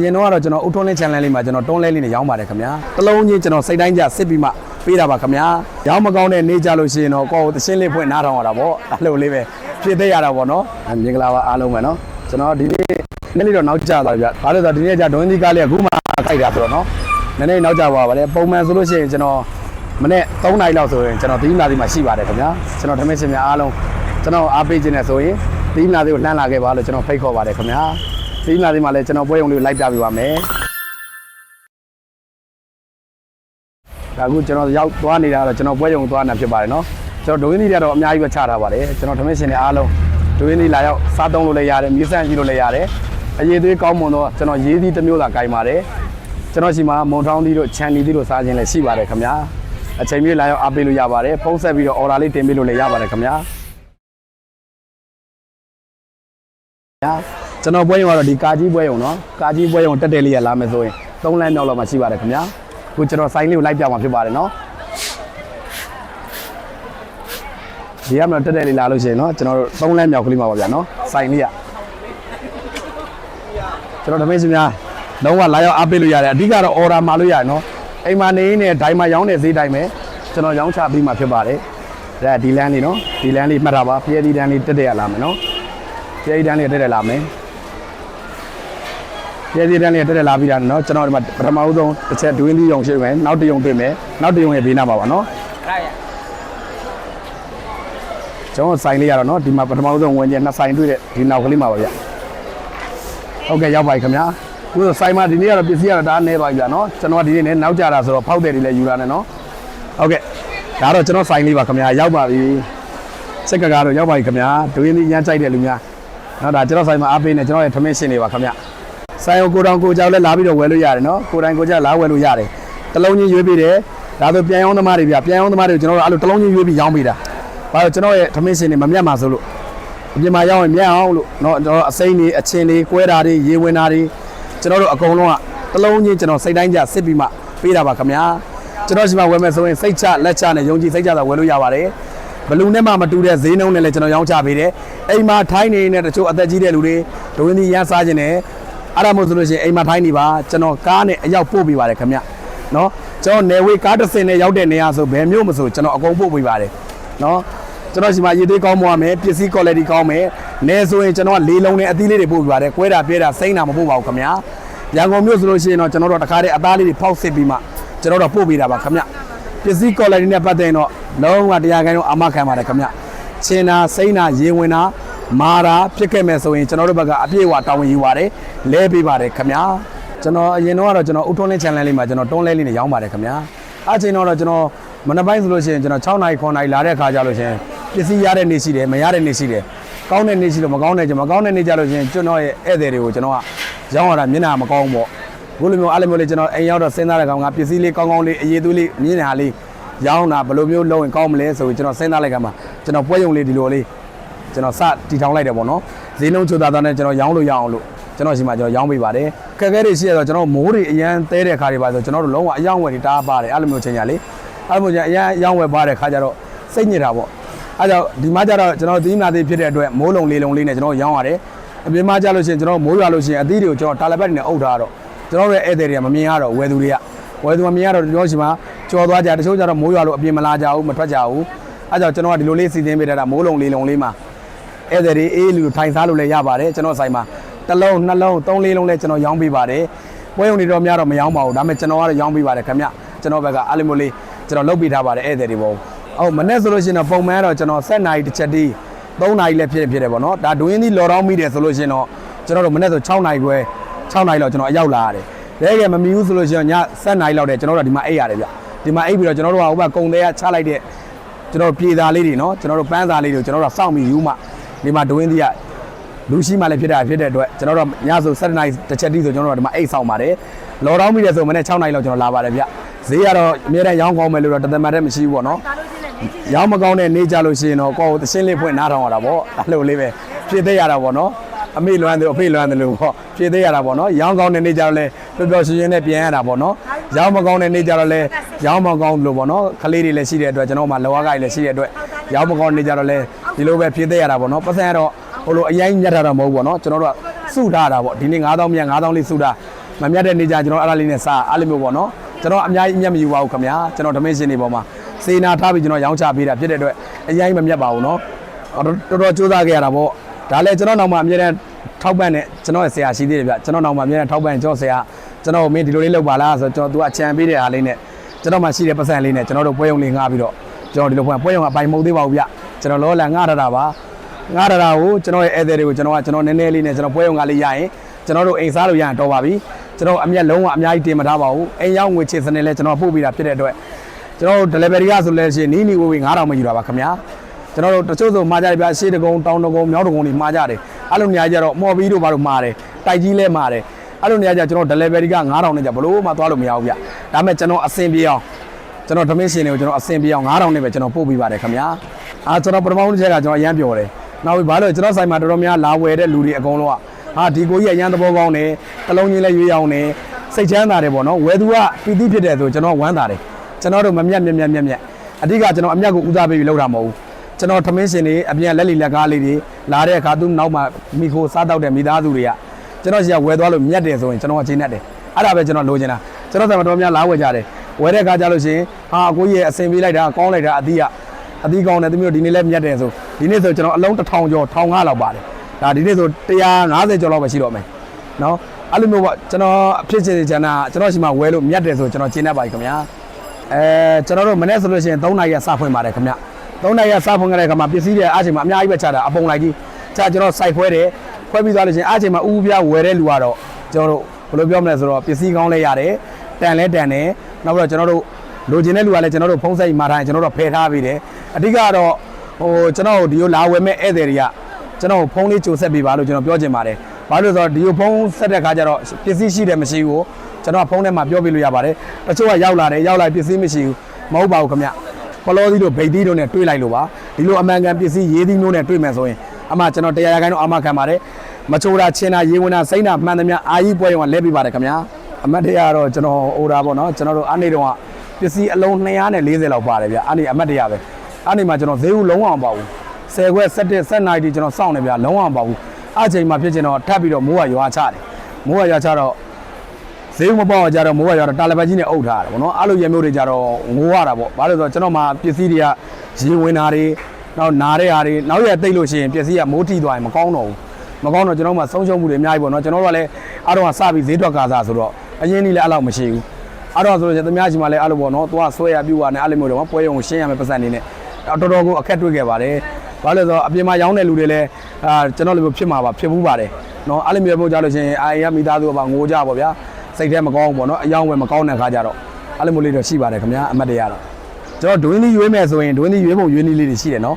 ရင်တော့ကျွန်တော်ဥထုံးလင်း channel လေးမှာကျွန်တော်တွန်းလဲလေးနဲ့ရောင်းပါတယ်ခင်ဗျာတလုံးချင်းကျွန်တော်စိတ်တိုင်းကြစစ်ပြီးမှပေးတာပါခင်ဗျာရောင်းမကောင်းတဲ့နေကြလို့ရှိရင်တော့ကိုယ့်ကိုသရှင်းလေးဖွင့်နားထောင်ရတာပေါ့အဲ့လိုလေးပဲဖြစ်သေးရတာပေါ့နော်မင်္ဂလာပါအားလုံးပဲနော်ကျွန်တော်ဒီနေ့လေးတော့နောက်ကျသွားပြီဗျဘာလို့လဲဆိုတော့ဒီနေ့ကျဒွန်းသီးကားလေးအခုမှခိုက်တာဆိုတော့နော်နည်းနည်းနောက်ကျသွားပါတယ်ပုံမှန်ဆိုလို့ရှိရင်ကျွန်တော်မနေ့3 နာရီလောက်ဆိုရင်ကျွန်တော်သီးမလာသီးမှာရှိပါတယ်ခင်ဗျာကျွန်တော်ဓမင်းရှင်များအားလုံးကျွန်တော်အားပေးခြင်းနဲ့ဆိုရင်သီးမလာသီးကိုလှမ်းလာခဲ့ပါလို့ကျွန်တော်ဖိတ်ခေါ်ပါတယ်ခင်ဗျာသီးမလာသီးမှာလည်းကျွန်တော်ပွဲရုံလေးကိုလိုက်ပြပေးပါမယ်ဒါအခုကျွန်တော်ရောက်သွားနေတာတော့ကျွန်တော်ပွဲရုံသွားနေတာဖြစ်ပါတယ်နော်ကျွန်တော်ဒွင်းသီးတွေတော့အများကြီးပဲချထားပါတယ်ကျွန်တော်ဓမင်းရှင်တွေအားလုံးဒွင်းသီးလာရောက်စားသုံးလို့လည်းရတယ်မြေဆန့်ကြည့်လို့လည်းရတယ်အရေးသွေးကောင်းမွန်တော့ကျွန်တော်ရေးသီးတစ်မျိုးသာကိုင်ပါတယ်ကျွန်တော်ရှိမှာမုံထောင်းသီးတို့ခြံသီးတို့စားခြင်းလည်းရှိပါတယ်ခင်ဗျာအချိန်မြေးလာရောက်အားပေးလို့ရပါတယ်ဖုန်းဆက်ပြီးတော့ order လေးတင်ပေးလို့လည်းရပါတယ်ခင်ဗျာကျွန်တော်ပွဲရုံကတော့ဒီကာကြီးပွဲရုံနော်ကာကြီးပွဲရုံတက်တယ်လေးရလာမယ်ဆိုရင်3လမ်းမြောက်လောက်မှရှိပါတယ်ခင်ဗျာခုကျွန်တော်ဆိုင်လေးကိုလိုက်ပြမှာဖြစ်ပါတယ်နော်ဒီကမှတက်တယ်လေးလာလို့ရှိရင်နော်ကျွန်တော်တို့3လမ်းမြောက်ကလေးမှာပါဗျာနော်ဆိုင်လေးကကျွန်တော်ဓမင်းစများလုံးဝလာရောက်အားပေးလို့ရတယ်အဓိကတော့ order မှာလို့ရတယ်နော်အိမ်မှာနေနေဒိုင်မှာရောင်းတဲ့ဈေးတိုင်းပဲကျွန်တော်ရောင်းချပြီးမှဖြစ်ပါတယ်ဒါဒီလမ်းလေးနော်ဒီလမ်းလေးမှတ်တာပါဖျဲဒီလမ်းလေးတက်တယ်ရလာမယ်နော်ဖျဲဒီလမ်းလေးတက်တယ်လာမယ်ဖျဲဒီလမ်းလေးတက်တယ်လာပြီးတာနော်ကျွန်တော်ဒီမှာပထမဦးဆုံးတစ်ချက်ဒွင်းသီးရုံရှိမယ်နောက်တစ်ရုံတွေ့မယ်နောက်တစ်ရုံရဲ့ဘေးနားပါပါနော်ကျွန်တော်ဆိုင်လေးရတော့နော်ဒီမှာပထမဦးဆုံးဝင်ကျနှစ်ဆိုင်တွေ့တဲ့ဒီနောက်ကလေးမှာပါဗျဟုတ်ကဲ့ရောက်ပါပြီခင်ဗျာခုဆိုင်မှာဒီနေ့ကတော့ပစ္စည်းကတော့ဒါနေပါပြီဗျာနော်ကျွန်တော်ဒီနေ့နောက်ကြတာဆိုတော့ဖောက်တယ်တွေလည်းယူလာနေနော်ဟုတ်ကဲ့ဒါတော့ကျွန်တော်ဆိုင်လေးပါခင်ဗျာရောက်ပါပြီစက်ကကတော့ရောက်ပါပြီခင်ဗျာဒွင်းသီးရမ်းကြိုက်တဲ့လူများနော်ဒါကျွန်တော်ဆိုင်မှာအားပေးနေကျွန်တော်ရဲ့ထမင်းရှင်တွေပါခင်ဗျာဆိုင်ကိုတောင်ကိုကြောက်လဲလာပြီးတော့ဝယ်လို့ရတယ်နော်ကိုတိုင်ကိုကြောက်လာဝယ်လို့ရတယ်တလုံးချင်းရွေးပေးတယ်ဒါဆိုပြန်ရောင်းသမားတွေဗျပြန်ရောင်းသမားတွေကိုကျွန်တော်တို့အဲ့လိုတလုံးချင်းရွေးပြီးရောင်းပေးတာဘာလို့ကျွန်တော်ရဲ့ထမင်းရှင်တွေမမြတ်မှာဆိုလို့အပြင်မှာရောင်းရင်မြတ်အောင်လို့နော်ကျွန်တော်အစိမ်းတွေအချင်းတွေကွဲတာတွေရေဝင်တာတွေကျွန်တော်တို့အကုန်လုံးကတလုံးချင်းကျွန်တော်စိတ်တိုင်းကြစစ်ပြီးမှပေးတာပါခင်ဗျာကျွန်တော်ရှိမှဝယ်မယ်ဆိုရင်စိတ်ချလက်ချနဲ့ယုံကြည်စိတ်ချသာဝယ်လို့ရပါတယ်ဘလူနဲ့မှမတူတဲ့ဈေးနှုန်းနဲ့လည်းကျွန်တော်ရောင်းချပေးတယ်အိမ်မှာထိုင်းနေတဲ့တချို့အသက်ကြီးတဲ့လူတွေဒွင်းသီးရမ်းစားခြင်းနဲ့အဲ့ဒါမို့ဆိုလို့ရှိရင်အိမ်မှာထိုင်းနေပါကျွန်တော်ကားနဲ့အရောက်ပို့ပေးပါတယ်ခင်ဗျနော်ကျွန်တော်နယ်ဝေးကားတစ်စင်နဲ့ရောက်တဲ့နေရာဆိုဘယ်မျိုးမဆိုကျွန်တော်အကုန်ပို့ပေးပါတယ်နော်ကျွန်တော်ရှိမှရည်သွေးကောင်းမွန်ရမယ်ပစ္စည်း quality ကောင်းမယ်နေဆိုရင်ကျွန်တော်ကလေးလုံးနဲ့အသီးလေးတွေပို့ပြပါတယ်ကွဲတာပြဲတာစိမ့်တာမပို့ပါဘူးခင်ဗျာရန်ကုန်မြို့ဆိုလို့ရှိရင်တော့ကျွန်တော်တို့တခါတည်းအသားလေးတွေဖောက်စစ်ပြီးမှကျွန်တော်တို့ပို့ပေးတာပါခင်ဗျပစ္စည်း quality နဲ့ပတ်သက်ရင်တော့လုံးဝတရားခိုင်းတော့အမခံပါတယ်ခင်ဗျချင်းတာစိမ့်တာရေဝင်တာမာတာဖြစ်ခဲ့မယ်ဆိုရင်ကျွန်တော်တို့ဘက်ကအပြည့်အဝတာဝန်ယူပါတယ်လဲပေးပါတယ်ခင်ဗျာကျွန်တော်အရင်တော့ကျွန်တော်ဥထုံးလင်း channel လေးမှာကျွန်တော်တွန်းလဲလေးနဲ့ရောင်းပါတယ်ခင်ဗျာအဲ့ချိန်တော့ကျွန်တော်မနက်ပိုင်းဆိုလို့ရှိရင်ကျွန်တော်6 နာရီ 9 နာရီလာတဲ့ခါကြလို့ရှိရင်ပစ္စည်းရတဲ့နေ့ရှိတယ်မရတဲ့နေ့ရှိတယ်ကောင်းတဲ့နေ့ရှိလို့မကောင်းတဲ့နေ့ကြလို့ရှိရင်ကျွန်တော်ရဲ့ဧည့်သည်တွေကိုကျွန်တော်ကရောင်းရတာမျက်နှာမကောင်းဘူးပေါ့ဘုလိုမျိုးအားလည်းမျိုးလေးကျွန်တော်အိမ်ရောက်တော့စဉ်းစားတဲ့ကောင်ကပစ္စည်းလေးကောင်းလေးအရေးသွေးလေးမြင်နေတာလေးရောင်းတာဘယ်လိုမျိုးလုပ်ရင်ကောင်းမလဲဆိုပြီးကျွန်တော်စဉ်းစားလိုက်ကမှကျွန်တော်ပွဲရုံလေးဒီလိုလေးကျွန်တော်စတီထောင်လိုက်တယ်ပေါ့နော်ဈေးနှုန်းချိုသားနဲ့ကျွန်တော်ရောင်းလို့ရအောင်လို့ကျွန်တော်ရှိမှကျွန်တော်ရောင်းပေးပါတယ်ခက်ခဲတွေရှိရတော့ကျွန်တော်မိုးတွေအရန်တဲတဲ့ခါတွေပါဆိုကျွန်တော်တို့လုံးဝအယောင်ဝယ်တွေတားပါတယ်အဲ့လိုမျိုးချင်းကြလေအဲ့လိုမျိုးချင်းအရန်အယောင်ဝယ်ပါတဲ့ခါကျတော့စိတ်ညစ်တာပေါ့အဲ့ကြောင့်ဒီမှာကျတော့ကျွန်တော်သီးနာသေးဖြစ်တဲ့အတွက်မိုးလုံလေးလုံလေးနဲ့ကျွန်တော်ရောင်းရတယ်အပြင်မှာကျလို့ရှိရင်ကျွန်တော်မိုးရွာလို့ရှိရင်အသီးတွေကိုကျွန်တော်တာလပတ်တွေနဲ့အုပ်ထားတော့ကျွန်တော်ရဲ့ဧည့်သည်တွေကမမြင်ရတော့ဝယ်သူမမြင်ရတော့ကျွန်တော်ရှိမှာကြော်သွားကြတချို့ကျတော့မိုးရွာလို့အပြင်မလာကြဘူးမထွက်ကြဘူးအဲ့ကြောင့်ကျွန်တော်ကဒီလိုလေးစီစဉ်ပေးထားတာမိုးလုံလေးလုံလေးမှာဧည့်သည်တွေအေးလူထိုင်စားလို့လည်းရပါတယ်ကျွန်တော်ဆိုင်မှာတစ်လုံးနှစ်လုံးသုံးလေးလုံးလည်းကျွန်တော်ရောင်းပေးပါတယ်ပွဲရုံတွေတော့များတော့မရောင်းပါဘူးဒါပေမဲ့ကျွန်တော်ကတော့ရောင်းပေးပါတယ်ခင်ဗျကျွန်တော်ဘက်ကအားလုံးလေးကျွန်တော်လုပ်ပေးထားပါတယ်ဧည့်သည်တွေပေါ့ဟုတ်မနေ့ဆိုလို့ရှိရင်တော့ပုံမှန်တော့ကျွန်တော်7 နာရီတစ်ချက်တီး3 နာရီလည်းဖြစ်တယ်ပေါ့နော်ဒါဒွင်းသီးလော်တော့မိတယ်ဆိုလို့ရှိရင်တော့ကျွန်တော်တို့မနေ့ဆို6 နာရီခွဲ6 နာရီလောက်ကျွန်တော်အရောက်လာရတယ်ရဲကမမီဘူးဆိုလို့ရှိရင်ည7 နာရီလောက်တည်းကျွန်တော်တို့ဒီမှာအိပ်ရတယ်ဗျဒီမှာအိပ်ပြီးတော့ကျွန်တော်တို့ကဟိုဘက်ကုံသေးကချလိုက်တဲ့ကျွန်တော်ပြေသားလေးတွေနော်ကျွန်တော်တို့ပန်းသားလေးတွေကျွန်တော်တို့စောင့်ပြီးယူမှဒီမှာဒွင်းသီးကလူရှိမှလည်းဖြစ်တဲ့အတွက်ကျွန်တော်တို့ညဆို7 နာရီတစ်ချက်တီးဆိုကျွန်တော်တို့ဒီမှာအိပ်ဆောင်ပါတယ်လော်တော့မိတယ်ဆိုမနေ့6 နာရီလောက်ကျွန်တော်လာပါတယ်ဗျဈေးကတော့အများနဲ့ရောင်းကောင်းမယ်လို့တော့တသက်မှတ်တဲ့မရှိဘူးပေါ့နော်ရောင်းမကောင်းတဲ့နေကြလို့ရှိရင်တော့ကိုယ့်ကိုသရှင်းလေးဖွင့်နားထောင်ရတာပေါ့အဲ့လိုလေးပဲဖြစ်သေးရတာပေါ့နော်အမေလွမ်းတယ်အဖေလွမ်းတယ်လို့ပေါ့ဖြစ်သေးရတာပေါ့နော်ရောင်းကောင်းတဲ့နေကြတော့လဲပျော်ပျော်ရွှင်ရွှင်နဲ့ပြန်ရတာပေါ့နော်ရောင်းမကောင်းတဲ့နေကြတော့လဲရောင်းမကောင်းလို့ပေါ့နော်ခလေးတွေလည်းရှိတဲ့အတွက်ကျွန်တော်မှလောကကြီးလည်းရှိတဲ့အတွက်ရောင်းမကောင်းနေကြတော့လဲဒီလိုပဲဖြစ်သေးရတာပေါ့နော်ပတ်စံကတော့ဟိုလိုအရင်ညက်တာတော့မဟုတ်ဘူးပေါ့နော်ကျွန်တော်တို့ကစုထားတာပေါ့ဒီနေ့9000မြတ်9000လေးစုထား မမြတ်တဲ့နေကြကျွန်တော်အားလေးနဲ့စားအားလေးမျိုးပေါ့နော်ကျွန်တော်အများကြီးအမျက်မယူပါဘူးခင်ဗျာကျွန်တော်ဓမင်းရှင်တွေပေါ်မှာစေနာထားပြီးကျွန်တော်ရောင်းချပေးတာဖြစ်တဲ့အတွက်အရင်မမြတ်ပါဘူးနော်တော်တော်ကြိုးစားခဲ့ရတာပေါ့ဒါလည်းကျွန်တော်နောက်မှအမြဲတမ်းထောက်ပံ့နဲ့ကျွန်တော်ရဲ့ဆရာရှိသေးတယ်ဗျကျွန်တော်နောက်မှအမြဲတမ်းထောက်ပံ့ကျွန်တော်ဆရာကျွန်တော်မင်းဒီလိုလေးလုပ်ပါလားဆိုတော့ကျွန်တော်သူကချန်ပေးတဲ့အားလေးနဲ့ကျွန်တော်မှရှိတဲ့ပတ်စံလေးနဲ့ကျွန်တော်တို့ပွဲရုံလေးငှားပြီးတော့ကျွန်တော်ဒီလိုပွဲရုံကအပိုင်မဟုတ်သေးပါဘူးဗျကျွန်တော်လောလာငှားရတာပါငှားရတာကိုကျွန်တော်ရဲ့ဧည့်သည်တွေကိုကျွန်တော်နည်းနည်းလေးနဲ့ကျွန်တော်ပွဲရုံကလေးရရင်ကျွန်တော်တို့အိမ်စားလို့ရရင်တော်ပါပြီကျွန်တော်အမျက်လုံးကအများကြီးတင်မထားပါဘူးအိမ်ရောက်ငွေချစ်စနေလဲကျွန်တော်ပို့ပေးတာဖြစ်တဲ့အတွက်ကျွန်တော်တို့ delivery ကဆိုလဲရှိရင်နီးဝေး9000မယူတာပါခင်ဗျာကျွန်တော်တို့တချို့ဆိုမှားကြတယ်ဗျရှေးတကုံတောင်တကုံမြောက်တကုံတွေမှားကြတယ်အဲ့လိုနေရာကြတော့မော်ဘီတို့ဘာလို့မှားတယ်တိုက်ကြီးလဲမှားတယ်အဲ့လိုနေရာကြကျွန်တော် delivery က9000နဲ့ကြဘလို့မှသွားလို့မရဘူးဗျဒါပေမဲ့ကျွန်တော်အဆင်ပြေအောင်ကျွန်တော်ဓမင်းရှင်တွေကိုကျွန်တော်အဆင်ပြေအောင်9000နဲ့ပဲကျွန်တော်ပို့ပေးပါတယ်ခင်ဗျာကျွန်တော်ပထမဦးတစ်ချက်ကကျွန်တော်အရန်ပြောတယ်နောက်ပြီးဘာလို့ကျွန်တော်ဆိုင်မှာတော်တော်များလာဝယ်တဲ့လူတွေအကုန်လုံးကဒီကိုကြီးအရန်သဘောကောင်းတယ်ကလုံးချင်းလဲရွေးအောင်တယ်စိတ်ချမ်းသာတယ်ပေါ့နော်ဝယ်သူကပီတိဖြစ်တယ်ဆိုကျွန်တော်ဝမ်းသာတယ်ကျွန်တော်တို့မမြတ်အဓိကကျွန်တော်အမြတ်ကိုဦးစားပေးပြီးလုပ်တာမဟုတ်ဘူးကျွန်တော်ထမင်းရှင်တွေအပြင်လက်လီလက်ကားလေးတွေလာတဲ့အခါသူနောက်မှမိခိုစားတောက်တဲ့မိသားစုတွေကကျွန်တော်ရှိကဝယ်သွားလို့မြတ်တယ်ဆိုရင်ကျွန်တော်အချိန်နဲ့တယ်အဲ့ဒါပဲကျွန်တော်လိုချင်တာကျွန်တော်ဆိုင်မှာတော်များလာဝယ်ကြတယ်ဝယ်တဲ့အခါကျလို့ရှိရင်အကိုကြီးရဲ့အစင်ပေးလိုက်တာကောင်းလိုက်တာအသီးကောင်းတယ်သူမျိုးဒီနေ့လဲမြတ်တယ်ဆိုဒီနေ့ဆိုကျွန်တော်အလုံး1000ကျော်1500လောက်ပါတယ်ဒါဒီနေ့ဆို150ကျော်လောက်ပဲရှိတော့မယ်နော်အဲ့လိုမျိုးပေါ့ကျွန်တော်ဖြစ်ချင်ချင်တာကျွန်တော်ရှိမှဝယ်လို့မြတ်တယ်ဆိုကျွန်တော်ကျင်းတတ်ပါပြီခင်ဗျာကျွန်တော်တို့မနေ့ဆိုလို့ရှိရင်3နာရီစဖွင့်ပါတယ်ခင်ဗျ3နာရီစဖွင့်ခဲ့တဲ့အခါမှာပစ္စည်းတွေအားချိန်မှာအများကြီးပဲချတာအပုံလိုက်ကြီးချကျွန်တော်စိုက်ဖွဲတယ်ခွဲပြီးသွားလို့ရှိရင်အားချိန်မှာဥပြဝယ်တဲ့လူကတော့ကျွန်တော်တို့ဘယ်လိုပြောမလဲဆိုတော့ပစ္စည်းကောင်းလဲရတယ်တန်လဲတန်တယ်နောက်ပြီးတော့ကျွန်တော်တို့လိုချင်တဲ့လူကလည်းကျွန်တော်တို့ဖုန်းဆက်မှာထားရင်ကျွန်တော်တို့ဖယ်ထားပေးတယ်အဓိကတော့ကျွန်တော်ဒီလိုလာဝယ်မဲ့ဧည့်သည်တွေကကျွန်တော်ဖုန်းလေးကြိုဆက်ပေးပါလို့ကျွန်တော်ပြောချင်ပါတယ်ဘာလို့လဲဆိုတော့ဒီလိုဖုန်းဆက်တဲ့အခါကျတော့ပစ္စည်းရှိတယ်မရှိဘူးကျွန်တော်ဖုန်းထဲမှာပြောပြလို့ရပါတယ်တချို့ကရောက်လာတယ်ရောက်လာပစ္စည်းမရှိဘူးမဟုတ်ပါဘူးခင်ဗျဖလောသီးတို့ဗိတ်သီးတို့နဲ့တွေးလိုက်လို့ပါဒီလိုအမှန်ကန်ပစ္စည်းရေးသီးမျိုးနဲ့တွေးမယ်ဆိုရင်ကျွန်တော်100ရာခိုင်နှုန်းအမှခံပါတယ်မချိုးတာချင်းတာရေဝင်တာစိမ့်တာမှန်သမျှအာကြီးပွဲရုံကလဲပေးပါတယ်ခင်ဗျာအမှတ်တရတော့ကျွန်တော်အိုဒါပေါ့နော်ကျွန်တော်တို့အနေတုန်းကပစ္စည်းအလုံး240လောက်ပါတယ်ဗျအနေအမှတ်တရပဲအနေမှာကျွန်တော်ဈေးဦးလုံးအောင်ပါဘူး10ခွဲ17 7နာရီကျွန်တော်စောင့်နေဗျလုံးအောင်ပါဘူးအချိန်မှာဖြစ်ချင်တော့ထပ်ပြီးတော့မိုးကရွာချတယ်မိုးကရွာချတော့ဈေးမပေါက်ကြတော့မိုးကရွာတော့တာလပတ်ကြီးနဲ့အုပ်ထားတယ်ပေါ့နော်အဲ့လိုရမျိုးတွေကြတော့ငိုရတာပေါ့ဘာလို့ဆိုတော့ကျွန်တော်မှာပစ္စည်းတွေကရေဝင်တာတွေနောက်နာတဲ့ဟာတွေနောက်ရတိတ်လို့ရှိရင်ပစ္စည်းကမိုးထိသွားရင်မကောင်းတော့ဘူးမကောင်းတော့ကျွန်တော်မှဆုံးရှုံးမှုတွေအများကြီးပေါ့နော်ကျွန်တော်တို့ကလည်းအားတော့စပြီးဈေးတွက်ကားစားဆိုတော့အရင်ကြီးလည်းအဲ့လောက်မရှိဘူးအားတော့ဆိုတော့သမ ्या ရှိမှလည်းအဲ့လိုပေါ့နော်သွားဆွဲရပြူရနဲ့အဲ့လိုမျိုးတော့ပွဲရုံရှင်းရမယ်ပတ်စံနေနဲ့တော်တော်ကိုအခက်တွေ့ခဲ့ပါတယ်ဘာလို့လဲဆိုတော့အပြင်မှာရောင်းတဲ့လူတွေလည်းကျွန်တော်လည်းဖြစ်မှာပါဖြစ်ဘူးပါတယ်နော်အဲ့လိုမျိုးပို့ကြလို့ရှိရင်အာရမိသားစုကပါငိုကြပါဗျာစိတ်ထဲမကောင်းဘူးပေါ့နော်အယောင်းဝယ်မကောင်းတဲ့ခါကျတော့အဲ့လိုမျိုးလေးတော့ရှိပါတယ်ခင်ဗျာအမှတ်တရတော့ကျွန်တော်ဒွင်းသီးရွေးမယ်ဆိုရင်ဒွင်းသီးရွေးပုံရွေးနည်းလေးတွေရှိတယ်နော်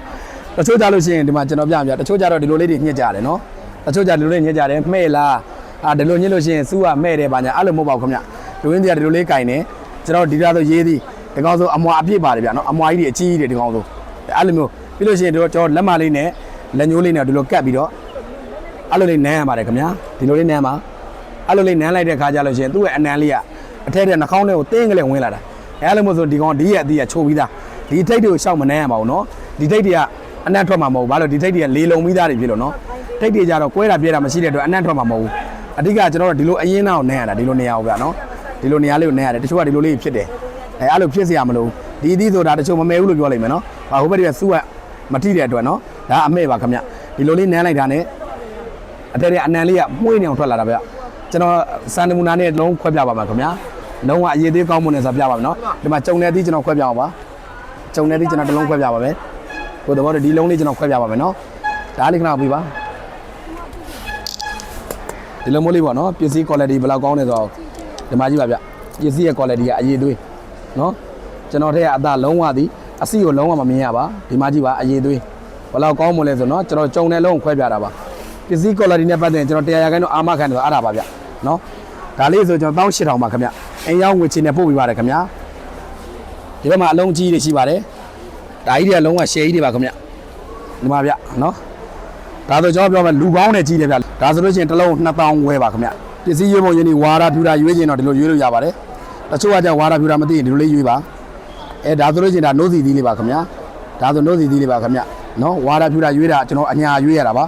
တချို့ကြလို့ရှိရင်ဒီမှာကျွန်တော်ပြပြတချို့ကြတော့ဒီလိုလေးတွေညှစ်ကြတယ်နော်တချို့ကြဒီလိုလေးညှစ်ကြတယ်မှဲ့လားဒီလိုညှစ်လို့ရှိရင်စူးကမှဲ့တယ်ပါညာအဲ့လိုမဟုတ်ပါဘူးခင်ဗျဒွင်းသီးကဒီလိုလေးကင်နေကျွန်တော်ဒီကားဆိုရေးသီးဒီကောင်ဆိုအမွာအပြည့်ပါတယ်ဗျာနော်အမွာကြီးတွေအကြီးကြီးတွေဒီကောင်ဆိုအဲ့လိုမျိုးပြီးလို့ရှိရင်ကျွန်တော်လက်မလေးနဲ့လက်ညိုးလေးနဲ့ဒီလိုကတ်ပြီးတော့အဲ့လိုလေးနမ်းရပါတယ်ခင်ဗျာဒီလိုလေးနမ်းပါအဲ့လိုလေးနမ်းလိုက်တဲ့ခါကျလို့ရှိရင်သူ့ရဲ့အနံလေးကအထက်တဲ့နှာခေါင်းထဲကိုတင်းကလေးဝင်လာတာအဲ့လိုမျိုးဆိုဒီကောင်ဒီရဲ့အသီးကချိုးပြီးသားဒီထိတ်တွေကိုရှောက်မနမ်းရပါဘူးနော်ဒီထိတ်တွေကအနံ့ထွက်မှာမဟုတ်ဘူးဘာလို့ဒီထိတ်တွေကလေးလုံးပြီးသားတွေဖြစ်လို့နော်ထိတ်တွေကြတော့ကွဲတာပြဲတာမရှိတဲ့အတွက်အနံ့ထွက်မှာမဟုတ်ဘူးအဓိကကျွန်တော်တို့ဒီလိုအရင်နောက်နမ်းရတာဒီလိုနေရာကိုဗျာနော်ဒီလိုနေရာလေးကိုနမ်းရတယ်တချို့ကဒီလိုလေးဖြစ်တယ်အဲ့လိုဖြစ်เสียမလို့ဒီအသီးဆိုတာတချို့မမဲဘူးလို့ပြောလိုက်မယ်နော်ဟိုဘက်တွေကစူးကမထိတဲ့အတွက်နော်ဒါအမဲ့ပါခင်ဗျဒီလိုလေးနမ်းလိုက်တာနဲ့အထက်တဲ့အနံလေးကမှုေးနေအောင်ထွက်လာတာဗျကျွန်တော်စံနမူနာနဲ့လုံးခွဲပြပါမှာခင်ဗျာလုံးဝအရေးသေးကောင်းမွန်နေဆိုပြပါမယ်နော်ဒီမှာကြုံနေသည်ကျွန်တော်ခွဲပြအောင်ပါကြုံနေသည်ကျွန်တော်တစ်လုံးခွဲပြပါမယ်ကိုတော့ဒီလုံးလေးကျွန်တော်ခွဲပြပါမယ်နော်ဒါလေးခဏပြီးပါဒီလိုမျိုးလေးပေါ့နော်ပစ္စည်း quality ဘယ်လောက်ကောင်းနေဆိုတော့ဒီမှာကြည့်ပါဗျပစ္စည်းရဲ့ quality ကအရေးသွေးနော်ကျွန်တော်ထက်ကအသားလုံးဝသည်အစီကိုလုံးဝမမြင်ရပါဒီမှာကြည့်ပါအရေးသွေးဘယ်လောက်ကောင်းမလဲဆိုတော့ကျွန်တော်ကြုံတဲ့လုံးခွဲပြတာပါပစ္စည်း quality နဲ့ပတ်သက်ရင်ကျွန်တော်100ရာခိုင်နှုန်းအာမခံတယ်ဆိုအဲ့ဒါပါဗျနော်ဒါလေးဆိုကျွန်တော်18000ပါခင်ဗျအင်ရောက်ငွေချင်းနဲ့ပို့ပေးပါတယ်ခင်ဗျဒီဘက်မှာအလုံးကြီးတွေရှိပါတယ်ဒါကြီးတွေကလုံးဝ share ကြီးတွေပါခင်ဗျဒီမှာဗျနော်ဒါဆိုကျွန်တော်ပြောမယ်လူပေါင်းနဲ့ကြီးတယ်ဗျဒါဆိုလို့ရှိရင်တစ်လုံး2000ဝယ်ပါခင်ဗျပစ္စည်းရွေးပုံရင်းဒီဝါရာဖြူတာရွေးချင်တော့ဒီလိုရွေးလို့ရပါတယ်တချို့ကကြဝါရာဖြူတာမသိရင်ဒီလိုလေးရွေးပါဒါဆိုလို့ရှိရင်ဒါနိုးစီသီးလေးပါခင်ဗျာဒါဆိုနိုးစီသီးလေးပါခင်ဗျနော်ဝါရာဖြူတာရွေးတာကျွန်တော်အညာရွေးရတာပါ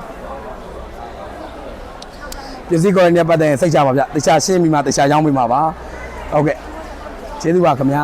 ပစ္စည်းကော်ရင်းနဲ့ပတ်သက်ရင်စိတ်ချပါဗျတခြားရှင်းပြီးမှတခြားရောင်းပြီးမှပါဟုတ်ကဲ့ကျေးဇူးပါခင်ဗျာ